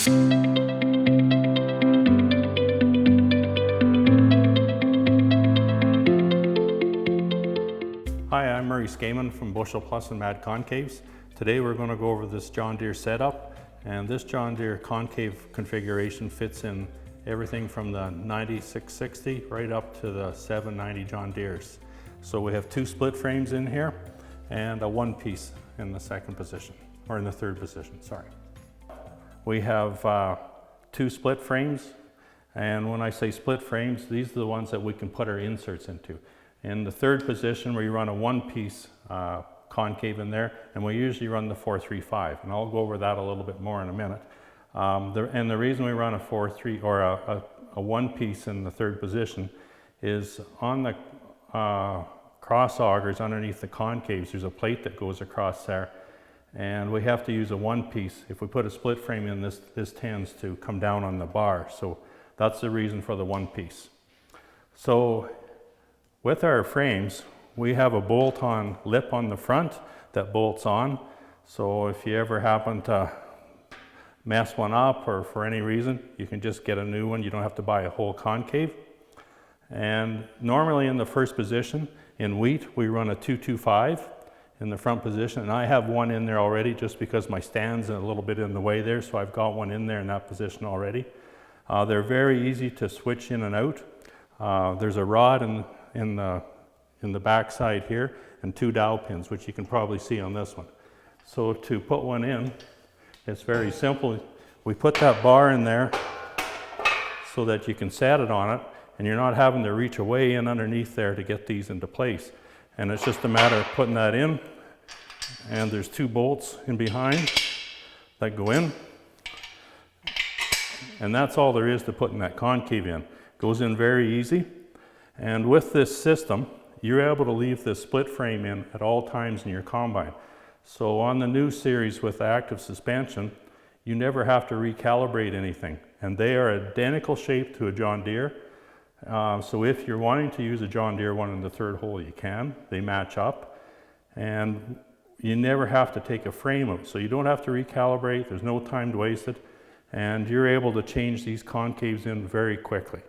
Hi, I'm Skayman from Bushel Plus and MAD Concaves. Today we're going to go over this John Deere setup, and this John Deere concave configuration fits in everything from the 9660 right up to the 790 John Deeres. So we have two split frames in here and a one piece in the second position, or in the third position, sorry. We have two split frames, and when I say split frames, these are the ones that we can put our inserts into. In the third position, we run a one-piece concave in there, and we usually run the 435, and I'll go over that a little bit more in a minute. And the reason we run a 4-3 or a one-piece in the third position is on the cross augers underneath the concaves. There's a plate that goes across there, and we have to use a one-piece. If we put a split frame in, this tends to come down on the bar, so that's the reason for the one-piece. So with our frames, we have a bolt-on lip on the front that bolts on. So if you ever happen to mess one up or for any reason, you can just get a new one. You don't have to buy a whole concave. And normally in the first position, in wheat, we run a 225 in the front position. And I have one in there already just because my stand's a little bit in the way there, so I've got one in there in that position already. They're very easy to switch in and out. There's a rod in the back side here and two dowel pins, which you can probably see on this one. So to put one in, it's very simple. We put that bar in there so that you can set it on it, and you're not having to reach away in underneath there to get these into place. And it's just a matter of putting that in, and there's two bolts in behind that go in, and that's all there is to putting that concave in. Goes in very easy. And with this system, you're able to leave this split frame in at all times in your combine. So on the new series with active suspension, you never have to recalibrate anything. And they are identical shape to a John Deere. So if you're wanting to use a John Deere one in the third hole, you can. They match up. And you never have to take a frame out. So you don't have to recalibrate. There's no time wasted. And you're able to change these concaves in very quickly.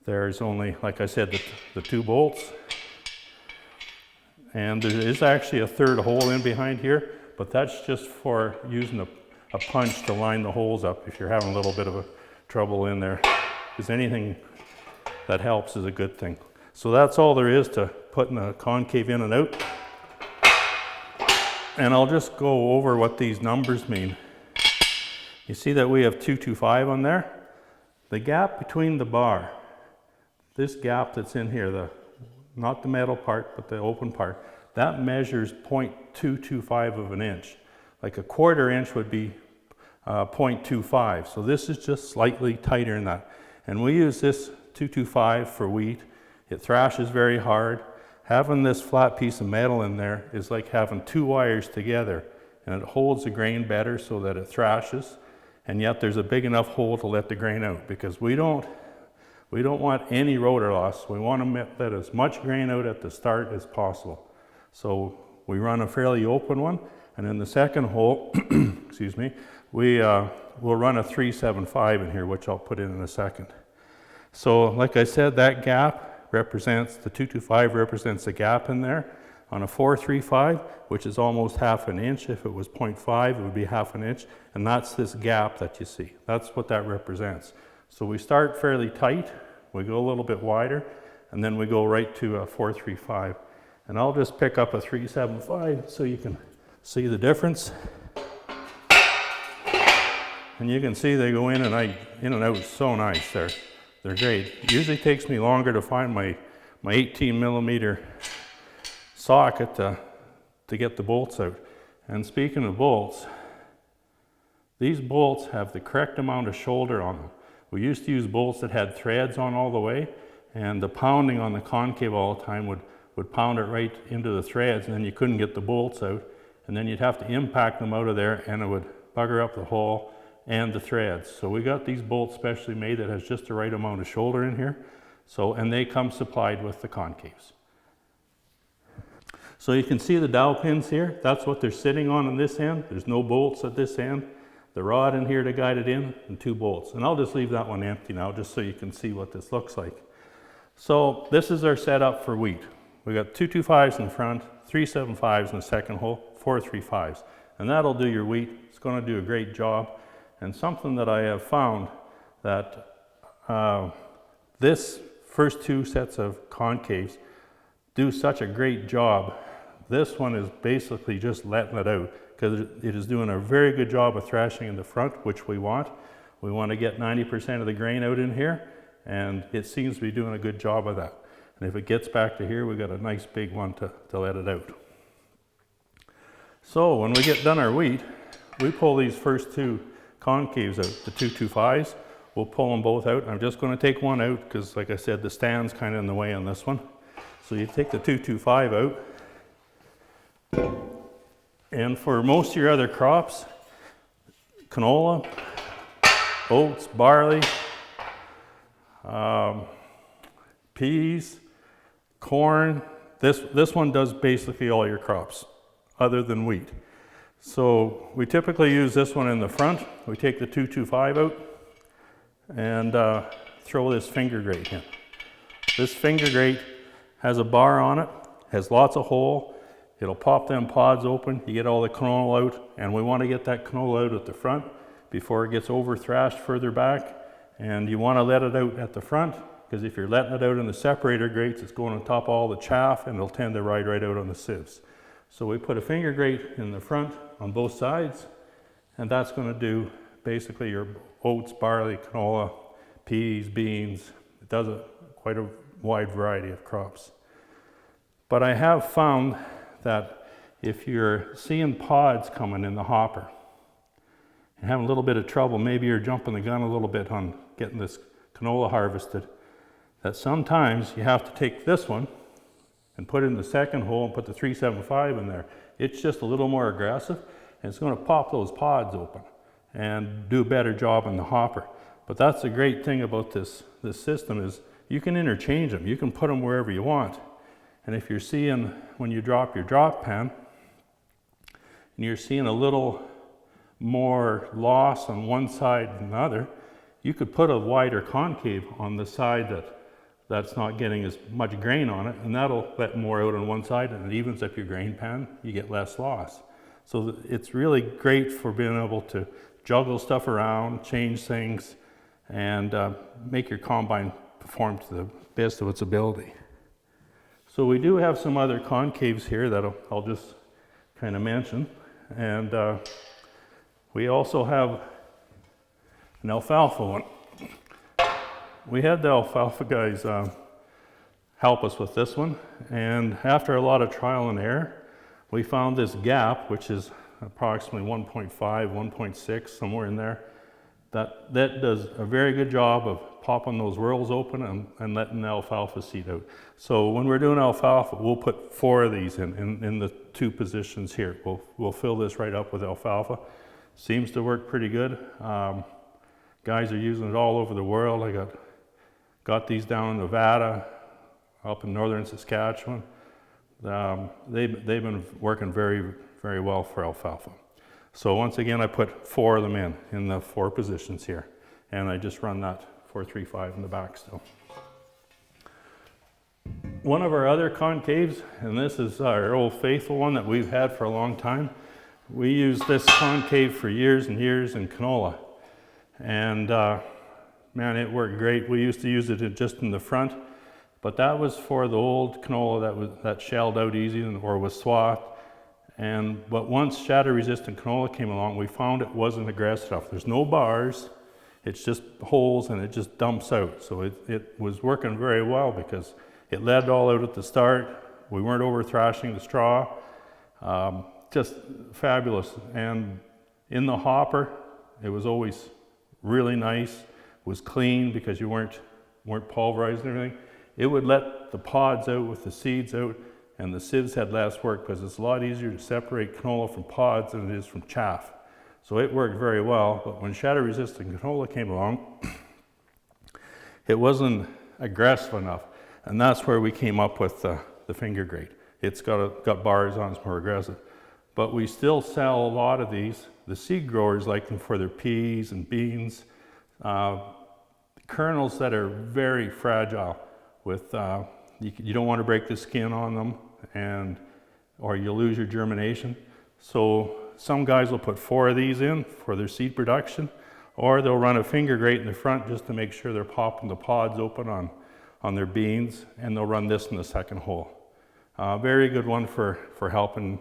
There's only, like I said, the two bolts, and there is actually a third hole in behind here, but that's just for using a punch to line the holes up if you're having a little bit of a trouble in there, because anything that helps is a good thing. So that's all there is to putting a concave in and out. And I'll just go over what these numbers mean. You see that we have 225 on there? The gap between the bar, this gap that's in here, not the metal part, but the open part, that measures 0.225 of an inch. Like a quarter inch would be 0.25. So this is just slightly tighter than that. And we use this 225 for wheat. It thrashes very hard. Having this flat piece of metal in there is like having two wires together, and it holds the grain better so that it thrashes. And yet there's a big enough hole to let the grain out, because we don't want any rotor loss. We want to let as much grain out at the start as possible. So we run a fairly open one, and in the second hole, excuse me, we'll run a 375 in here, which I'll put in a second. So like I said, that gap represents, the 225 represents the gap in there. On a 435, which is almost half an inch, if it was 0.5, it would be half an inch, and that's this gap that you see. That's what that represents. So we start fairly tight, we go a little bit wider, and then we go right to a 435. And I'll just pick up a 375 so you can see the difference. And you can see they go in and out so nice. They're great. It usually takes me longer to find my 18 millimeter socket to get the bolts out. And speaking of bolts, these bolts have the correct amount of shoulder on them. We used to use bolts that had threads on all the way, and the pounding on the concave all the time would pound it right into the threads, and then you couldn't get the bolts out, and then you'd have to impact them out of there, and it would bugger up the hole and the threads. So we got these bolts specially made that has just the right amount of shoulder in here. So, and they come supplied with the concaves. So you can see the dowel pins here. That's what they're sitting on this end. There's no bolts at this end. the rod in here to guide it in, and 2 bolts. And I'll just leave that one empty now just so you can see what this looks like. So this is our setup for wheat. We got 2 2.5s in the front, 3 7.5s in the second hole, 4 3.5s. And that'll do your wheat. It's going to do a great job. And something that I have found that this first 2 sets of concaves do such a great job. This one is basically just letting it out because it is doing a very good job of thrashing in the front, which we want. We want to get 90% of the grain out in here, and it seems to be doing a good job of that. And if it gets back to here, we've got a nice big one to let it out. So when we get done our wheat, we pull these first 2 concaves out, the 2 2.5s. We'll pull them both out. I'm just going to take one out because, like I said, the stand's kind of in the way on this one. So you take the 2 2.5 out. And for most of your other crops, canola, oats, barley, peas, corn, this one does basically all your crops other than wheat. So we typically use this one in the front. We take the 2 2.5 out and throw this finger grate in. This finger grate has a bar on it, has lots of hole. It'll pop them pods open, you get all the canola out, and we want to get that canola out at the front before it gets over thrashed further back. And you want to let it out at the front, because if you're letting it out in the separator grates, it's going on top of all the chaff and it'll tend to ride right out on the sieves. So we put a finger grate in the front on both sides, and that's going to do basically your oats, barley, canola, peas, beans. It does quite a wide variety of crops. But I have found that if you're seeing pods coming in the hopper and having a little bit of trouble, maybe you're jumping the gun a little bit on getting this canola harvested, that sometimes you have to take this one and put it in the second hole and put the 3 7.5 in there. It's just a little more aggressive, and it's going to pop those pods open and do a better job in the hopper. But that's the great thing about this system is you can interchange them. You can put them wherever you want. And if you're seeing, when you drop your drop pan, and you're seeing a little more loss on one side than the other, you could put a wider concave on the side that's not getting as much grain on it, and that'll let more out on one side, and it evens up your grain pan, you get less loss. So it's really great for being able to juggle stuff around, change things, and make your combine perform to the best of its ability. So we do have some other concaves here that I'll just kind of mention. And we also have an alfalfa one. We had the alfalfa guys help us with this one. And after a lot of trial and error, we found this gap, which is approximately 1.5, 1.6, somewhere in there. That does a very good job of popping those whorls open and letting the alfalfa seed out. So when we're doing alfalfa, we'll put 4 of these in the 2 positions here. We'll fill this right up with alfalfa. Seems to work pretty good. Guys are using it all over the world. I got these down in Nevada, up in northern Saskatchewan. They've been working very, very well for alfalfa. So once again, I put 4 of them in the 4 positions here, and I just run that 4 3 5 in the back still. One of our other concaves, and this is our old faithful one that we've had for a long time. We used this concave for years and years in canola, and man, it worked great. We used to use it just in the front, but that was for the old canola that shelled out easy or was swathed. But once shatter-resistant canola came along, we found it wasn't aggressive enough. There's no bars, it's just holes and it just dumps out. So it was working very well because it led all out at the start. We weren't over thrashing the straw. Just fabulous. And in the hopper, it was always really nice. It was clean because you weren't pulverizing everything. It would let the pods out with the seeds out, and the sieves had less work because it's a lot easier to separate canola from pods than it is from chaff. So it worked very well, but when shatter-resistant canola came along, it wasn't aggressive enough, and that's where we came up with the finger grate. It's got bars on, it's more aggressive. but we still sell a lot of these. The seed growers like them for their peas and beans. Kernels that are very fragile with, you don't want to break the skin on them, or you'll lose your germination. So some guys will put 4 of these in for their seed production, or they'll run a finger grate in the front just to make sure they're popping the pods open on their beans, and they'll run this in the second hole. Very good one for helping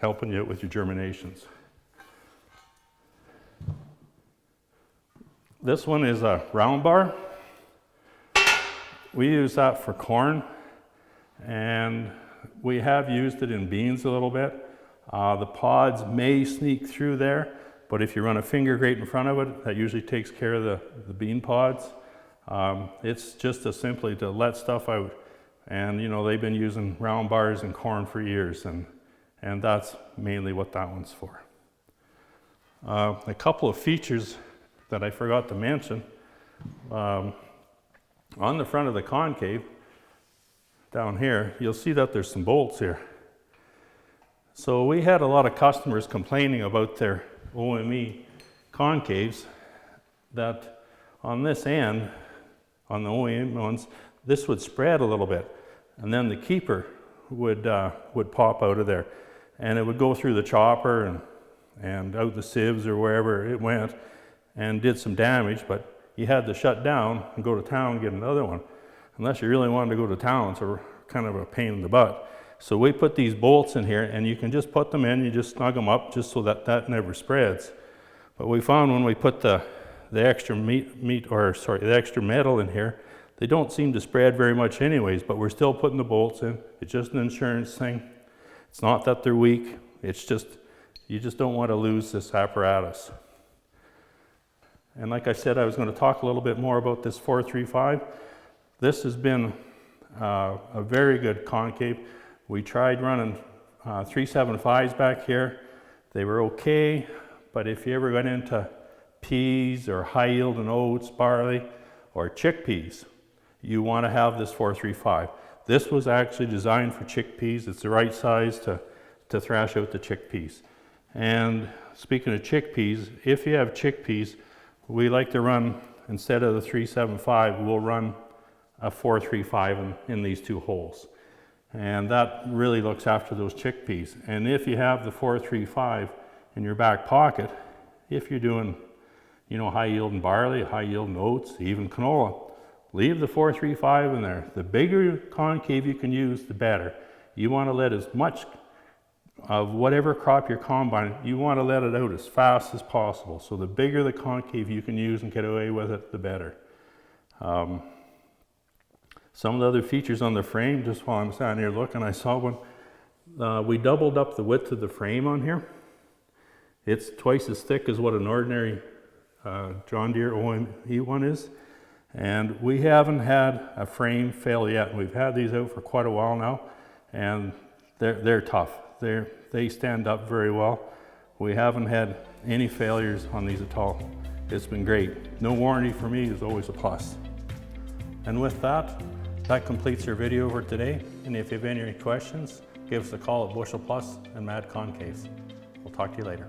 you out with your germinations. This one is a round bar. We use that for corn, and we have used it in beans a little bit. The pods may sneak through there, but if you run a finger grate in front of it, that usually takes care of the bean pods. It's just simply to let stuff out. And you know, they've been using round bars in corn for years, and that's mainly what that one's for. A couple of features that I forgot to mention. On the front of the concave, down here, you'll see that there's some bolts here. So we had a lot of customers complaining about their OME concaves, that on this end, on the OEM ones, this would spread a little bit, and then the keeper would pop out of there, and it would go through the chopper and out the sieves or wherever it went, and did some damage. But you had to shut down and go to town and get another one. Unless you really wanted to go to town, it's kind of a pain in the butt. So we put these bolts in here, and you can just put them in, you just snug them up just so that never spreads. But we found when we put the extra the extra metal in here, they don't seem to spread very much anyways, but we're still putting the bolts in. It's just an insurance thing. It's not that they're weak, it's just, you just don't want to lose this apparatus. And like I said, I was going to talk a little bit more about this 435. This has been a very good concave. We tried running 375s back here. They were okay, but if you ever got into peas or high yielding oats, barley, or chickpeas, you want to have this 435. This was actually designed for chickpeas. It's the right size to thrash out the chickpeas. And speaking of chickpeas, if you have chickpeas, we like to run, instead of the 375, we'll run a 435 in these 2 holes. And that really looks after those chickpeas. And if you have the 435 in your back pocket, if you're doing, you know, high yielding barley, high yielding oats, even canola, leave the 435 in there. The bigger concave you can use, the better. You want to let as much of whatever crop you're combining, you want to let it out as fast as possible. So the bigger the concave you can use and get away with it, the better. Some of the other features on the frame, just while I'm standing here looking, I saw one. We doubled up the width of the frame on here. It's twice as thick as what an ordinary John Deere OME one is. And we haven't had a frame fail yet. We've had these out for quite a while now, and they're tough. They stand up very well. We haven't had any failures on these at all. It's been great. No warranty for me is always a plus. And with that completes our video for today. And if you have any questions, give us a call at Bushel Plus and MAD Concaves. We'll talk to you later.